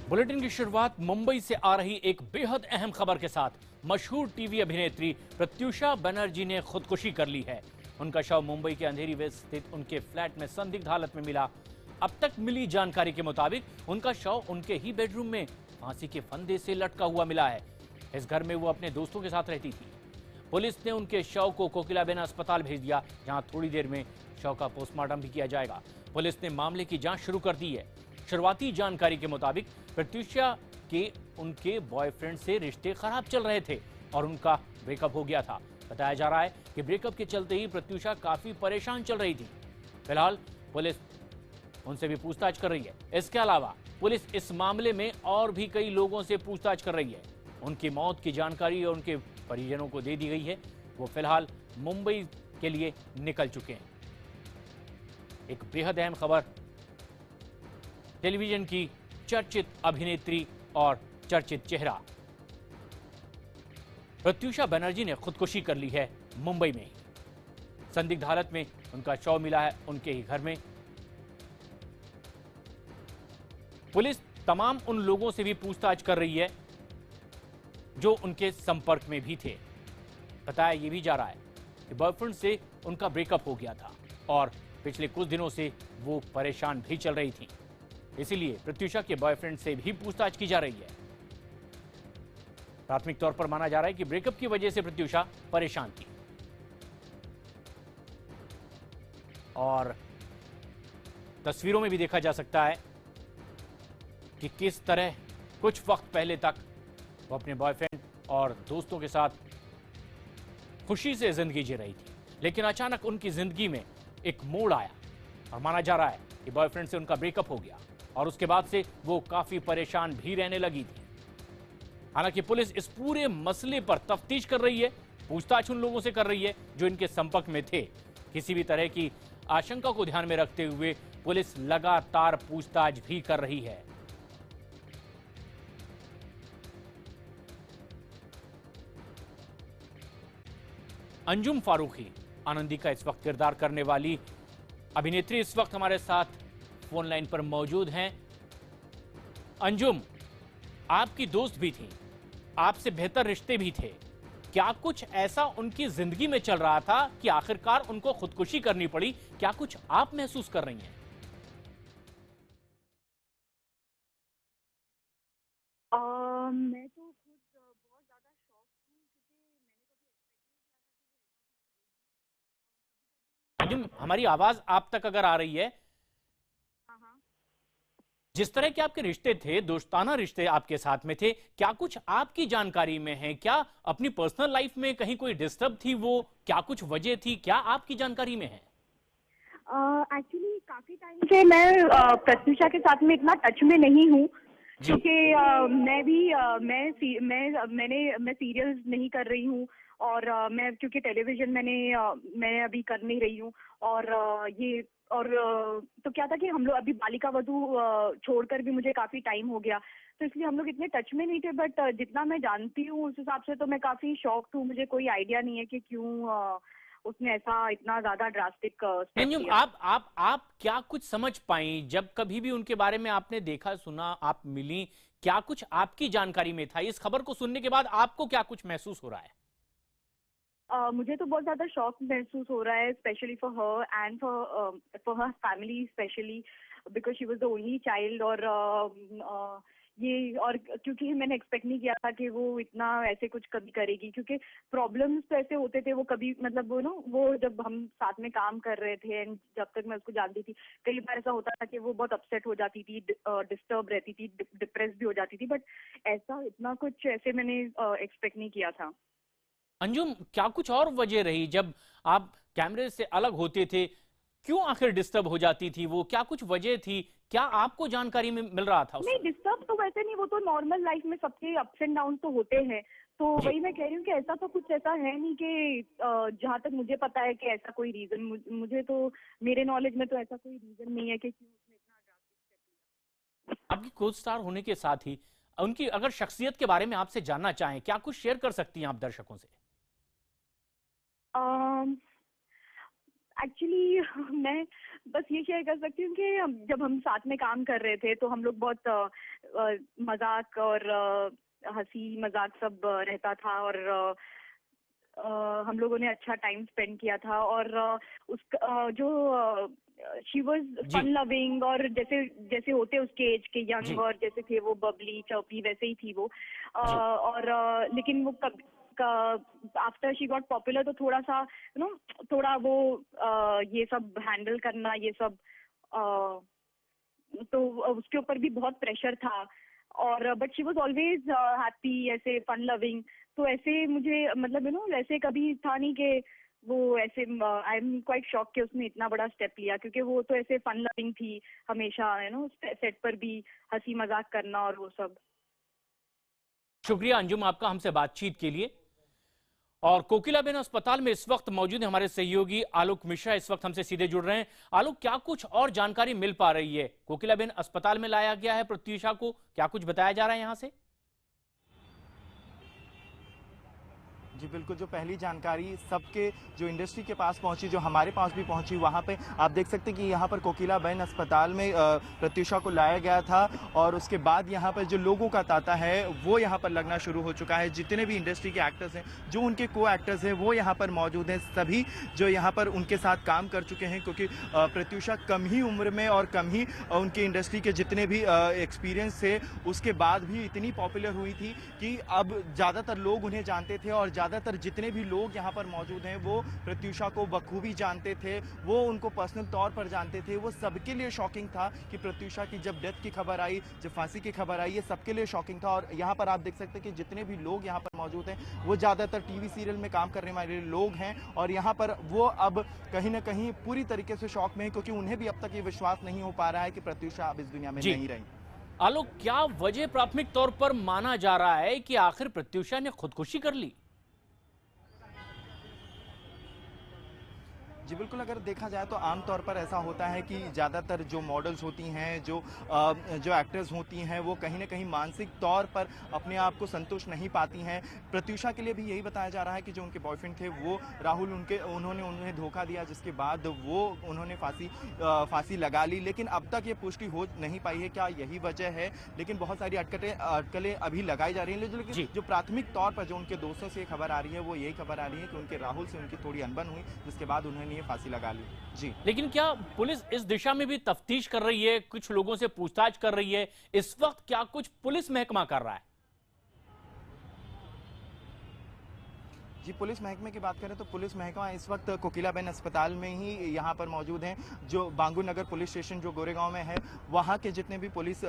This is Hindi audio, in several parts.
बुलेटिन की शुरुआत मुंबई से आ रही एक बेहद अहम खबर के साथ। मशहूर टीवी अभिनेत्री प्रत्यूषा बनर्जी ने खुदकुशी कर ली है। उनका शव मुंबई के अंधेरी वेस्ट स्थित उनके फ्लैट में संदिग्ध हालत में मिला। अब तक मिली जानकारी के मुताबिक उनका शव उनके ही बेडरूम में फांसी के फंदे से लटका हुआ मिला है। इस घर में वो अपने दोस्तों के साथ रहती थी। पुलिस ने उनके शव को कोकिलाबेन अस्पताल भेज दिया, जहां थोड़ी देर में शव का पोस्टमार्टम भी किया जाएगा। पुलिस ने मामले की जांच शुरू कर दी है। शुरुआती जानकारी के मुताबिक प्रत्यूषा के उनके बॉयफ्रेंड से रिश्ते खराब चल रहे थे और उनका ब्रेकअप हो गया था। बताया जा रहा है कि ब्रेकअप के चलते ही प्रत्यूषा काफी परेशान चल रही थी। फिलहाल पुलिस उनसे भी पूछताछ कर रही है। इसके अलावा पुलिस इस मामले में और भी कई लोगों से पूछताछ कर रही है। उनकी मौत की जानकारी और उनके परिजनों को दे दी गई है। वो फिलहाल मुंबई के लिए निकल चुके हैं। एक बेहद अहम खबर, टेलीविजन की चर्चित अभिनेत्री और चर्चित चेहरा प्रत्यूषा बनर्जी ने खुदकुशी कर ली है मुंबई में ही। संदिग्ध हालत में उनका शव मिला है उनके ही घर में। पुलिस तमाम उन लोगों से भी पूछताछ कर रही है जो उनके संपर्क में भी थे। बताया यह भी जा रहा है कि बॉयफ्रेंड से उनका ब्रेकअप हो गया था और पिछले कुछ दिनों से वो परेशान भी चल रही थी। इसीलिए प्रत्यूषा के बॉयफ्रेंड से भी पूछताछ की जा रही है। प्राथमिक तौर पर माना जा रहा है कि ब्रेकअप की वजह से प्रत्यूषा परेशान थी और तस्वीरों में भी देखा जा सकता है कि किस तरह कुछ वक्त पहले तक वो अपने बॉयफ्रेंड और दोस्तों के साथ खुशी से जिंदगी जी रही थी, लेकिन अचानक उनकी जिंदगी में एक मोड़ आया और माना जा रहा है कि बॉयफ्रेंड से उनका ब्रेकअप हो गया और उसके बाद से वो काफी परेशान भी रहने लगी थी। हालांकि पुलिस इस पूरे मसले पर तफ्तीश कर रही है, पूछताछ उन लोगों से कर रही है जो इनके संपर्क में थे। किसी भी तरह की आशंका को ध्यान में रखते हुए पुलिस लगातार पूछताछ भी कर रही है। अंजुम फारूकी, आनंदी का इस वक्त किरदार करने वाली अभिनेत्री, इस वक्त हमारे साथ फोन लाइन पर मौजूद हैं। अंजुम, आपकी दोस्त भी थी, आपसे बेहतर रिश्ते भी थे। क्या कुछ ऐसा उनकी जिंदगी में चल रहा था कि आखिरकार उनको खुदकुशी करनी पड़ी? क्या कुछ आप महसूस कर रही हैं? मैं तो खुद बहुत ज़्यादा शॉक हूँ क्योंकि मैंने कभी एक्सपेक्ट नहीं किया था कि वो ऐसा कुछ करेगी। अंजुम, हमारी आवाज आप तक अगर आ रही है, हाँ हाँ। जिस तरह के आपके रिश्ते थे, दोस्ताना रिश्ते आपके साथ में थे, क्या कुछ आपकी जानकारी में है? क्या अपनी पर्सनल लाइफ में कहीं कोई डिस्टर्ब थी वो? क्या कुछ वजह थी? क्या आपकी जानकारी में है? एक्चुअली काफ़ी टाइम से मैं प्रत्यूषा के साथ में इतना टच में नहीं हूँ जी। क्योंकि मैं सीरियल्स नहीं कर रही हूँ और मैं क्योंकि टेलीविज़न मैं अभी कर नहीं रही हूँ और तो क्या था कि हम लोग अभी बालिका वधू छोड़कर भी मुझे काफ़ी टाइम हो गया, तो इसलिए हम लोग इतने टच में नहीं थे। बट जितना मैं जानती हूँ उस हिसाब से तो मैं काफ़ी शॉक्ड हूँ। मुझे कोई आइडिया नहीं है कि क्यों उसने ऐसा इतना ज़्यादा ड्रास्टिक स्टेप अंजुम, लिया। आप क्या कुछ समझ पाई जब कभी भी उनके बारे में आपने देखा सुना, आप मिली? क्या कुछ आपकी जानकारी में था? इस खबर को सुनने के बाद आपको क्या कुछ महसूस हो रहा है? मुझे तो बहुत ज़्यादा शॉक महसूस हो रहा है, specially for her and for her family, specially because she was the only child. और क्योंकि मैंने एक्सपेक्ट नहीं किया था कि वो इतना ऐसे कुछ कभी करेगी, क्योंकि प्रॉब्लम्स तो ऐसे होते थे। वो कभी मतलब वो जब हम साथ में काम कर रहे थे एंड जब तक मैं उसको जानती थी, कई बार ऐसा होता था कि वो बहुत अपसेट हो जाती थी, डिस्टर्ब रहती थी, डिप्रेस भी हो जाती थी। बट ऐसा इतना कुछ ऐसे मैंने एक्सपेक्ट नहीं किया था। अंजुम, क्या कुछ और वजह रही जब आप कैमरे से अलग होते थे? क्यों आखिर डिस्टर्ब हो जाती थी वो? क्या कुछ वजह थी? क्या आपको जानकारी में मिल रहा था उस नहीं, समय? डिस्टर्ब तो वैसे नहीं, वो तो नॉर्मल लाइफ में सबके अप्स एंड डाउन तो होते हैं। तो जी। वही मैं कह रही हूँ कि ऐसा तो कुछ ऐसा है नहीं कि जहाँ तक मुझे पता है कि ऐसा कोई रीजन, मुझे तो मेरे नॉलेज में तो ऐसा कोई रीजन नहीं है कि क्यों उसने इतना ड्रास्टिक स्टेप आपकी को स्टार होने के साथ ही उनकी अगर शख्सियत के बारे में आपसे जानना चाहें, क्या कुछ शेयर कर सकती हैं आप दर्शकों से? लिया। एक्चुअली मैं बस ये शेयर कर सकती हूँ कि जब हम साथ में काम कर रहे थे तो हम लोग बहुत मजाक और हंसी मजाक सब रहता था, और हम लोगों ने अच्छा टाइम स्पेंड किया था। और जो शी वॉज फन जी। लविंग, और जैसे जैसे होते उसके एज के यंग, जी। और जैसे थे वो बबली चौपी, वैसे ही थी वो। जी। और लेकिन वो कब आफ्टर शी गॉट पॉपुलर तो थोड़ा सा थोड़ा वो ये सब हैंडल करना, ये सब तो उसके ऊपर भी बहुत प्रेशर था। और but she was always happy, ऐसे फन लविंग। तो ऐसे मुझे मतलब ऐसे कभी था नहीं कि वो ऐसे, आई एम क्वाइट शॉक कि उसने इतना बड़ा स्टेप लिया, क्योंकि वो तो ऐसे फन लविंग थी हमेशा, सेट पर भी हंसी मजाक करना और वो सब। शुक्रिया अंजुम आपका हमसे बातचीत के लिए। और कोकिलाबेन अस्पताल में इस वक्त मौजूद है हमारे सहयोगी आलोक मिश्रा, इस वक्त हमसे सीधे जुड़ रहे हैं। आलोक, क्या कुछ और जानकारी मिल पा रही है? कोकिलाबेन अस्पताल में लाया गया है प्रत्यूषा को, क्या कुछ बताया जा रहा है यहां से? जी बिल्कुल, जो पहली जानकारी सबके जो इंडस्ट्री के पास पहुंची, जो हमारे पास भी पहुंची, वहां पे आप देख सकते हैं कि यहां पर कोकिलाबेन अस्पताल में प्रत्यूषा को लाया गया था, और उसके बाद यहां पर जो लोगों का तांता है वो यहां पर लगना शुरू हो चुका है। जितने भी इंडस्ट्री के एक्टर्स हैं, जो उनके को एक्टर्स हैं, वो यहां पर मौजूद हैं, सभी जो यहां पर उनके साथ काम कर चुके हैं, क्योंकि प्रत्यूषा कम ही उम्र में और कम ही उनके इंडस्ट्री के जितने भी एक्सपीरियंस थे, उसके बाद भी इतनी पॉपुलर हुई थी कि अब ज़्यादातर लोग उन्हें जानते थे, और ज़्यादातर जितने भी लोग यहाँ पर मौजूद हैं वो प्रत्यूषा को बखूबी जानते थे, वो उनको पर्सनल तौर पर जानते थे। वो सबके लिए शॉकिंग था कि प्रत्यूषा की जब डेथ की खबर आई, जब फांसी की खबर आई, ये सबके लिए शॉकिंग था। और यहाँ पर आप देख सकते हैं कि जितने भी लोग यहाँ पर मौजूद हैं वो ज़्यादातर टीवी सीरियल में काम करने वाले लोग हैं, और यहाँ पर वो अब कहीं ना कहीं पूरी तरीके से शॉक में है, क्योंकि उन्हें भी अब तक ये विश्वास नहीं हो पा रहा है कि प्रत्यूषा अब इस दुनिया में नहीं रही। आलोक, क्या वजह प्राथमिक तौर पर माना जा रहा है कि आखिर प्रत्यूषा ने खुदकुशी कर ली? जी बिल्कुल, अगर देखा जाए तो आमतौर पर ऐसा होता है कि ज़्यादातर जो मॉडल्स होती हैं, जो एक्ट्रेस होती हैं, वो कहीं ना कहीं मानसिक तौर पर अपने आप को संतुष्ट नहीं पाती हैं। प्रत्यूषा के लिए भी यही बताया जा रहा है कि जो उनके बॉयफ्रेंड थे वो राहुल, उन्होंने उन्हें धोखा दिया, जिसके बाद उन्होंने फांसी लगा ली। लेकिन अब तक ये पुष्टि हो नहीं पाई है क्या यही वजह है, लेकिन बहुत सारी अटकलें अभी लगाई जा रही हैं। लेकिन जो प्राथमिक तौर पर जो उनके दोस्तों से खबर आ रही है, वो यही खबर आ रही है कि उनके राहुल से उनकी थोड़ी अनबन हुई, जिसके बाद उन्होंने फांसी लगा ली। जी, लेकिन क्या पुलिस इस दिशा में भी तफ्तीश कर रही है, कुछ लोगों से पूछताछ कर रही है? इस वक्त क्या कुछ पुलिस महकमा कर रहा है? जी, पुलिस महकमे की बात करें तो पुलिस महकमा इस वक्त कोकिलाबेन अस्पताल में ही यहाँ पर मौजूद हैं। जो बांगू नगर पुलिस स्टेशन जो गोरेगांव में है, वहाँ के जितने भी पुलिस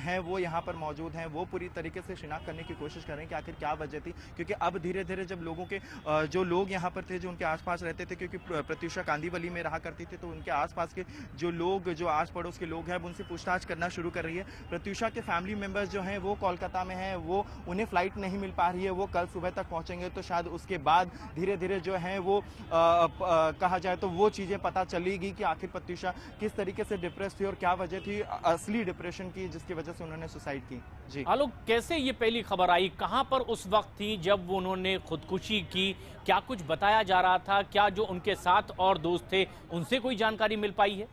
हैं वो यहाँ पर मौजूद हैं। वो पूरी तरीके से शिनाख्त करने की कोशिश कर रहे हैं कि आखिर क्या वजह थी, क्योंकि अब धीरे धीरे जब लोगों के जो लोग यहाँ पर थे, जो उनके आसपास रहते थे, क्योंकि प्रत्यूषा कांदीवली में रहा करती थी, तो उनके आसपास के जो लोग, जो आस पड़ोस के लोग हैं, उनसे पूछताछ करना शुरू कर रही है। प्रत्यूषा के फैमिली मेम्बर्स जो हैं वो कोलकाता में हैं, वो उन्हें फ्लाइट नहीं मिल पा रही है, वो कल सुबह तक पहुँचेंगे, तो शायद उसके बाद धीरे धीरे जो है वो कहा जाए तो वो चीज़ें पता चलेगी कि आखिर प्रत्यूषा किस तरीके से डिप्रेस थी और क्या वजह थी असली डिप्रेशन की, जिसकी वजह से उन्होंने सुसाइड की। जी आलोक, कैसे ये पहली खबर आई? कहां पर उस वक्त थी जब उन्होंने खुदकुशी की? क्या कुछ बताया जा रहा था? क्या जो उनके साथ और दोस्त थे उनसे कोई जानकारी मिल पाई है?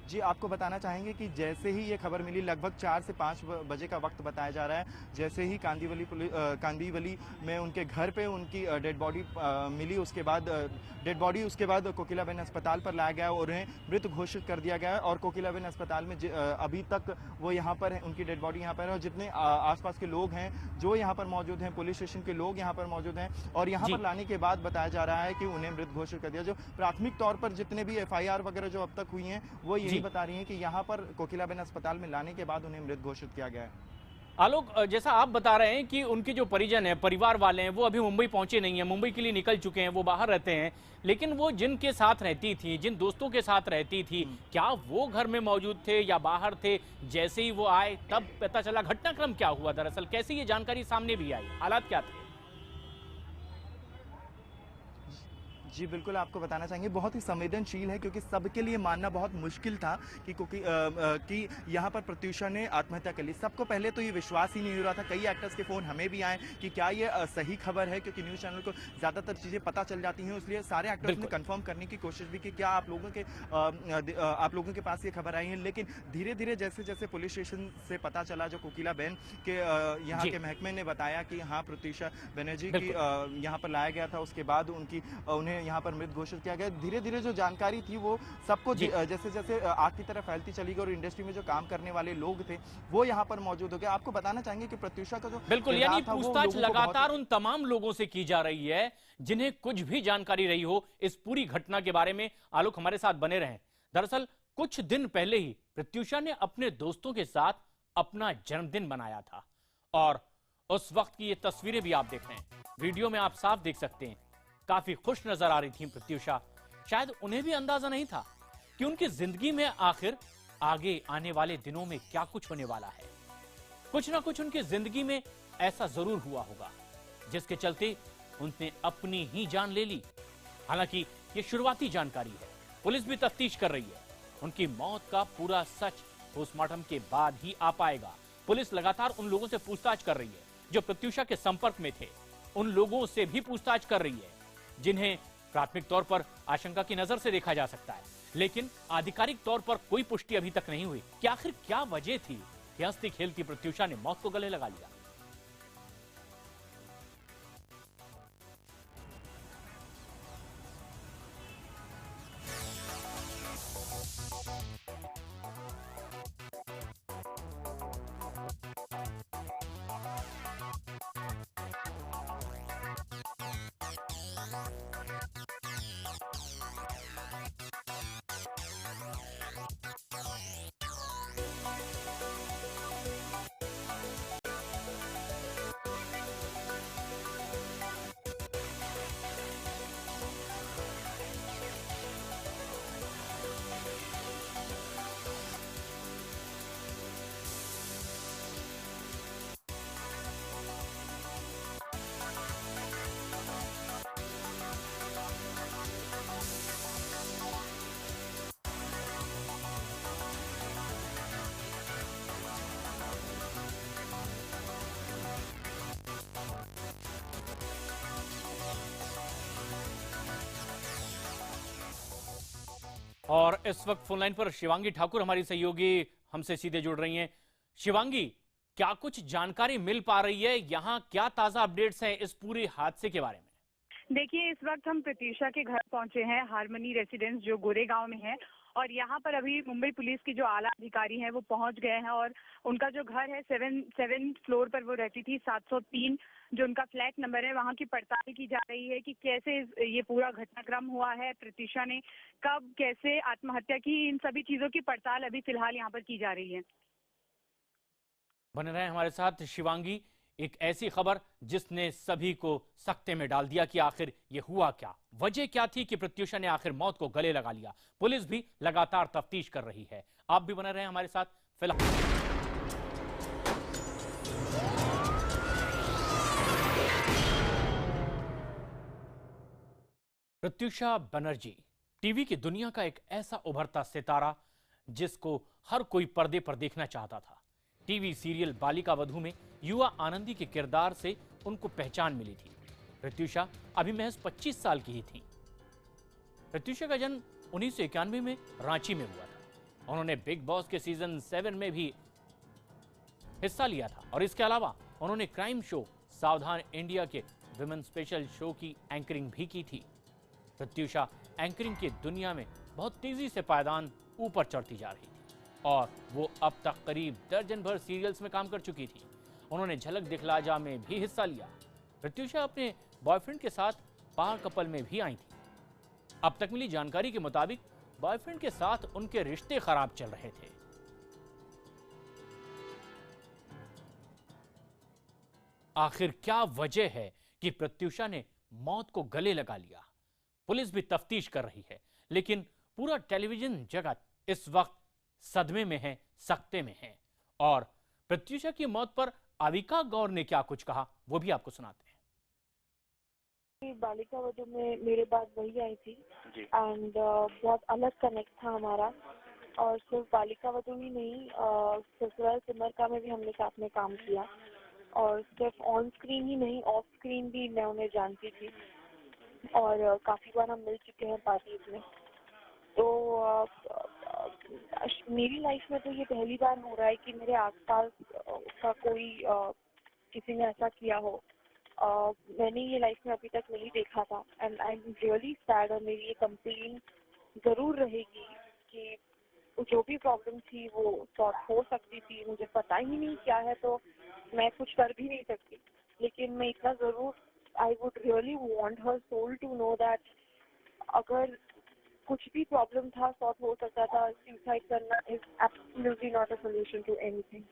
जी, आपको बताना चाहेंगे कि जैसे ही ये खबर मिली, लगभग 4 से 5 बजे का वक्त बताया जा रहा है, जैसे ही कांदीवली में उनके घर पे उनकी डेड बॉडी मिली, उसके बाद कोकिलाबेन अस्पताल पर लाया गया और उन्हें मृत घोषित कर दिया गया। और कोकिलाबेन अस्पताल में अभी तक वो यहाँ पर है, उनकी डेड बॉडी यहाँ पर है, और जितने आसपास के लोग हैं जो यहाँ पर मौजूद हैं, पुलिस स्टेशन के लोग यहाँ पर मौजूद हैं, और यहाँ पर लाने के बाद बताया जा रहा है कि उन्हें मृत घोषित कर दिया। जो प्राथमिक तौर पर जितने भी FIR वगैरह जो अब तक हुई हैं, वो यही बता रही हैं कि यहाँ पर कोकिलाबेन अस्पताल में लाने के बाद उन्हें मृत घोषित किया गया है। आलोक, जैसा आप बता रहे हैं कि उनके जो परिजन हैं, परिवार वाले हैं, वो अभी मुंबई पहुंचे नहीं हैं, मुंबई के लिए निकल चुके हैं, वो बाहर रहते हैं, लेकिन वो जिनके साथ रहती थी, जिन दोस्तों के साथ रहती थी, क्या वो घर में मौजूद थे या बाहर थे? जैसे ही वो आए तब पता चला। घटनाक्रम क्या हुआ दरअसल, कैसे ये जानकारी सामने भी आई, हालात क्या थे? जी बिल्कुल, आपको बताना चाहेंगे बहुत ही संवेदनशील है क्योंकि सबके लिए मानना बहुत मुश्किल था कि यहाँ पर प्रत्यूषा ने आत्महत्या कर ली। सबको पहले तो ये विश्वास ही नहीं हो रहा था। कई एक्टर्स के फ़ोन हमें भी आए कि क्या ये सही खबर है, क्योंकि न्यूज़ चैनल को ज़्यादातर चीज़ें पता चल जाती हैं, इसलिए सारे एक्टर्स ने बिल्कुल। कन्फर्म करने की कोशिश भी की क्या आप लोगों के पास ये खबर आई है। लेकिन धीरे-धीरे जैसे-जैसे पुलिस स्टेशन से पता चला, जो कोकिला बहन के यहाँ जी, के महकमे ने बताया कि हाँ, प्रत्यूषा बनर्जी की बिल्कुल। यहाँ पर लाया गया था, उसके बाद उन्हें यहाँ पर मृत घोषित किया गया। धीरे-धीरे जो जानकारी थी वो सबको जी, जैसे-जैसे आग की तरह फैलती चली गई और इंडस्ट्री में जो काम करने वाले लोग थे, वो यहाँ पर मौजूद हो गए। आपको बताना चाहेंगे कि प्रत्यूषा का जो बिल्कुल, यानी किरदार था वो पूछताछ लोगों को बहुत लगातार उन तमाम लोगों से की जा रही है जिन्हें कुछ भी जानकारी रही हो इस पूरी घटना के बारे में। आलोक हमारे साथ बने रहें। दरअसल कुछ दिन पहले ही प्रत्यूषा ने अपने दोस्तों के साथ अपना जन्मदिन मनाया था और उस वक्त की ये तस्वीरें भी आप देख रहे हैं। वीडियो में आप साफ देख सकते हैं, काफी खुश नजर आ रही थी प्रत्यूषा। शायद उन्हें भी अंदाजा नहीं था कि उनकी जिंदगी में आखिर आगे आने वाले दिनों में क्या कुछ होने वाला है। कुछ ना कुछ उनकी जिंदगी में ऐसा जरूर हुआ होगा जिसके चलते उनने अपनी ही जान ले ली। हालांकि ये शुरुआती जानकारी है, पुलिस भी तफ्तीश कर रही है। उनकी मौत का पूरा सच पोस्टमार्टम के बाद ही आ पाएगा। पुलिस लगातार उन लोगों से पूछताछ कर रही है जो प्रत्यूषा के संपर्क में थे। उन लोगों से भी पूछताछ कर रही है जिन्हें प्राथमिक तौर पर आशंका की नजर से देखा जा सकता है, लेकिन आधिकारिक तौर पर कोई पुष्टि अभी तक नहीं हुई कि आखिर क्या वजह थी कि हंसती खेलती प्रत्यूषा ने मौत को गले लगा लिया। और इस वक्त फोनलाइन पर शिवांगी ठाकुर हमारी सहयोगी हमसे सीधे जुड़ रही हैं। शिवांगी, क्या कुछ जानकारी मिल पा रही है? यहाँ क्या ताजा अपडेट्स हैं इस पूरे हादसे के बारे में? देखिए, इस वक्त हम प्रत्यूषा के घर पहुंचे हैं, हारमनी रेसिडेंस जो गोरेगांव में है। और यहाँ पर अभी मुंबई पुलिस की जो आला अधिकारी हैं वो पहुंच गए हैं और उनका जो घर है 7 फ्लोर पर वो रहती थी, 703 जो उनका फ्लैट नंबर है, वहाँ की पड़ताल की जा रही है कि कैसे ये पूरा घटनाक्रम हुआ है, प्रत्यूषा ने कब कैसे आत्महत्या की, इन सभी चीजों की पड़ताल अभी फिलहाल यहाँ पर की जा रही है। बने रहे हमारे साथ शिवांगी। एक ऐसी खबर जिसने सभी को सकते में डाल दिया कि आखिर ये हुआ क्या, वजह क्या थी कि प्रत्यूषा ने आखिर मौत को गले लगा लिया। पुलिस भी लगातार तफ्तीश कर रही है। आप भी बने रहे हमारे साथ। फिलहाल प्रत्यूषा बनर्जी टीवी की दुनिया का एक ऐसा उभरता सितारा जिसको हर कोई पर्दे पर देखना चाहता था। टीवी सीरियल बालिका वधू में युवा आनंदी के किरदार से उनको पहचान मिली थी। प्रत्यूषा अभी महज 25 साल की ही थी। प्रत्यूषा का जन्म 1991 में रांची में हुआ था। उन्होंने बिग बॉस के सीजन 7 में भी हिस्सा लिया था और इसके अलावा उन्होंने क्राइम शो सावधान इंडिया के विमेन स्पेशल शो की एंकरिंग भी की थी। प्रत्यूषा एंकरिंग की दुनिया में बहुत तेजी से पायदान ऊपर चढ़ती जा रही थी और वो अब तक करीब दर्जन भर सीरियल्स में काम कर चुकी थी। उन्होंने झलक दिखला जा में भी हिस्सा लिया। प्रत्यूषा अपने बॉयफ्रेंड के साथ पार कपल में भी आई थी। अब तक मिली जानकारी के मुताबिक बॉयफ्रेंड के साथ उनके रिश्ते खराब चल रहे थे। आखिर क्या वजह है कि प्रत्यूषा ने मौत को गले लगा लिया? पुलिस भी तफ्तीश कर रही है, लेकिन पूरा टेलीविजन जगत इस वक्त सदमे में है, सकते में है। और प्रत्यूषा की मौत पर अविका गौर ने क्या कुछ कहा वो भी आपको सुनाते हैं। बालिका वधू में मेरे बाद वही आई थी एंड बहुत अलग कनेक्ट था हमारा। और सिर्फ बालिका वधू ही नहीं, ससुराल सिमर में भी हमने साथ में काम किया। और सिर्फ ऑन स्क्रीन ही नहीं, ऑफ स्क्रीन भी मैं उन्हें जानती थी और काफ़ी बार हम मिल चुके हैं पार्टीज में। तो मेरी लाइफ में तो ये पहली बार हो रहा है कि मेरे आसपास का कोई किसी ने ऐसा किया हो। मैंने ये लाइफ में अभी तक नहीं देखा था and I am really sad. और मेरी ये कंप्लेन ज़रूर रहेगी कि जो भी प्रॉब्लम थी वो सॉर्ट हो सकती थी। मुझे पता ही नहीं क्या है तो मैं कुछ कर भी नहीं सकती, लेकिन मैं इतना ज़रूर, आई वुड रियली वांट हर सोल टू नो दैट अगर कुछ भी प्रॉब्लम था सॉर्ट हो सकता था। सुसाइड करना is absolutely not a solution to anything.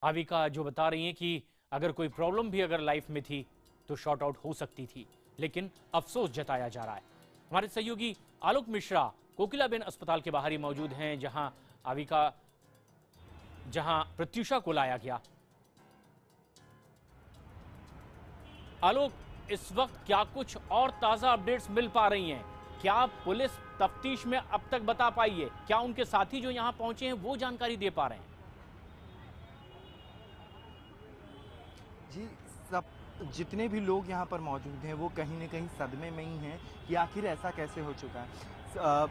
Avika जो बता रही हैं कि अगर कोई प्रॉब्लम भी अगर लाइफ में थी तो शॉर्ट आउट हो सकती थी, लेकिन अफसोस जताया जा रहा है। हमारे सहयोगी आलोक मिश्रा कोकिलाबेन अस्पताल के बाहर ही मौजूद हैं, जहां प्रत्यूषा को लाया गया। आलोक, इस वक्त क्या कुछ और ताजा अपडेट्स मिल पा रही हैं? क्या पुलिस तफ्तीश में अब तक बता पाई है? क्या उनके साथी जो यहां पहुंचे हैं वो जानकारी दे पा रहे हैं? जी, सब जितने भी लोग यहाँ पर मौजूद हैं वो कहीं न कहीं सदमे में ही हैं कि आखिर ऐसा कैसे हो चुका है।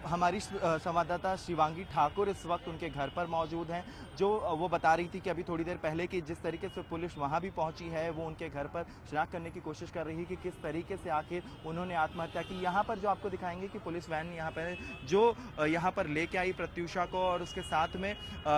हमारी संवाददाता शिवांगी ठाकुर इस वक्त उनके घर पर मौजूद हैं, जो वो बता रही थी कि अभी थोड़ी देर पहले कि जिस तरीके से पुलिस वहाँ भी पहुँची है, वो उनके घर पर शिनाख्त करने की कोशिश कर रही है कि किस तरीके से आखिर उन्होंने आत्महत्या की। यहाँ पर जो आपको दिखाएंगे कि पुलिस वैन यहाँ पर जो यहाँ पर लेके आई प्रत्यूषा को, और उसके साथ में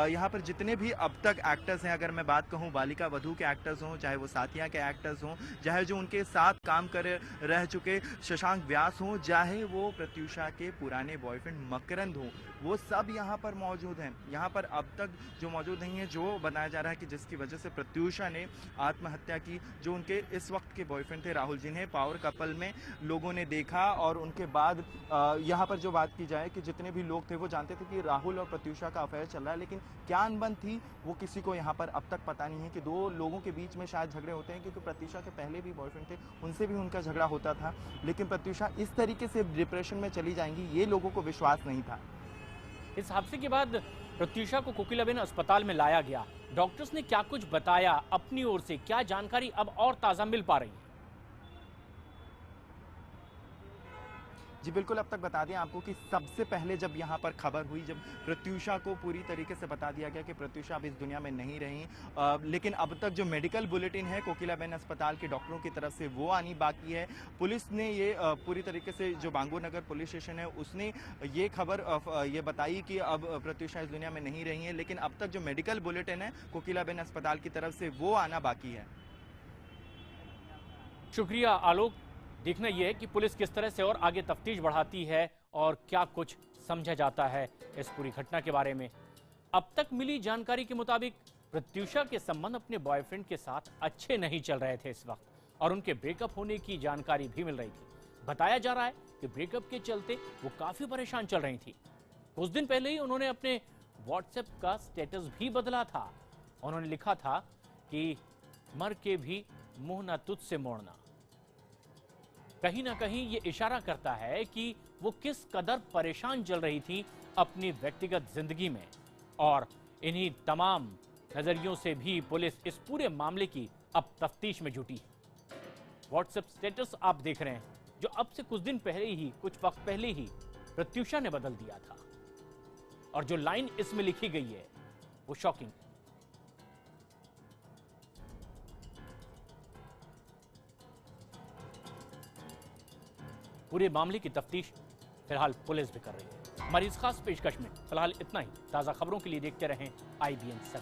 यहाँ पर जितने भी अब तक एक्टर्स हैं, अगर मैं बात कहूँ बालिका वधू के एक्टर्स हों, चाहे वो साथिया के एक्टर्स हों, चाहे जो उनके साथ काम कर रह चुके शशांक व्यास हों, चाहे वो प्रत्यूषा के पुराने बॉयफ्रेंड मकरंद हों, वो सब यहाँ पर मौजूद हैं। यहाँ पर अब तक जो मौजूद नहीं है, जो बताया जा रहा है कि जिसकी वजह से प्रत्यूषा ने आत्महत्या की, जो उनके इस वक्त के बॉयफ्रेंड थे राहुल, जिन्हें पावर कपल में लोगों ने देखा। और उनके बाद यहाँ पर जो बात की जाए कि जितने भी लोग थे वो जानते थे कि राहुल और प्रत्यूषा का अफेयर चल रहा है, लेकिन क्या अनबन थी वो किसी को यहाँ पर अब तक पता नहीं है। कि दो लोगों के बीच में शायद झगड़े होते हैं, क्योंकि प्रत्यूषा के पहले भी बॉयफ्रेंड थे, उनसे भी उनका झगड़ा होता था, लेकिन प्रत्यूषा इस तरीके से डिप्रेशन में चली जाएंगी ये लोगों को विश्वास नहीं था। इस हादसे के बाद प्रत्यूषा को कोकिलाबेन अस्पताल में लाया गया। डॉक्टर्स ने क्या कुछ बताया अपनी ओर से? क्या जानकारी अब और ताजा मिल पा रही है? जी बिल्कुल, अब तक बता दें आपको कि सबसे पहले जब यहाँ पर खबर हुई, जब प्रत्यूषा को पूरी तरीके से बता दिया गया कि प्रत्यूषा अब इस दुनिया में नहीं रही, लेकिन अब तक जो मेडिकल बुलेटिन है कोकिलाबेन अस्पताल के डॉक्टरों की तरफ से वो आनी बाकी है। पुलिस ने ये पूरी तरीके से, जो बांगूर नगर पुलिस स्टेशन है उसने ये खबर ये बताई कि अब प्रत्यूषा इस दुनिया में नहीं रही है, लेकिन अब तक जो मेडिकल बुलेटिन है कोकिलाबेन अस्पताल की तरफ से वो आना बाकी है। शुक्रिया आलोक। देखना यह है कि पुलिस किस तरह से और आगे तफ्तीश बढ़ाती है और क्या कुछ समझा जाता है इस पूरी घटना के बारे में। अब तक मिली जानकारी के मुताबिक प्रत्यूषा के संबंध अपने बॉयफ्रेंड के साथ अच्छे नहीं चल रहे थे इस वक्त, और उनके ब्रेकअप होने की जानकारी भी मिल रही थी। बताया जा रहा है कि ब्रेकअप के चलते वो काफी परेशान चल रही थी। कुछ दिन पहले ही उन्होंने अपने व्हाट्सएप का स्टेटस भी बदला था। उन्होंने लिखा था कि मर के भी मुंह ना तुझसे मोड़ना। कहीं ना कहीं ये इशारा करता है कि वो किस कदर परेशान चल रही थी अपनी व्यक्तिगत जिंदगी में। और इन्हीं तमाम नजरियों से भी पुलिस इस पूरे मामले की अब तफ्तीश में जुटी है। व्हाट्सएप स्टेटस आप देख रहे हैं, जो अब से कुछ दिन पहले ही, कुछ वक्त पहले ही प्रत्यूषा ने बदल दिया था, और जो लाइन इसमें लिखी गई है वो शॉकिंग। पूरे मामले की तफ्तीश फिलहाल पुलिस भी कर रही है। हमारी इस खास पेशकश में फिलहाल इतना ही। ताजा खबरों के लिए देखते रहें IBN 7।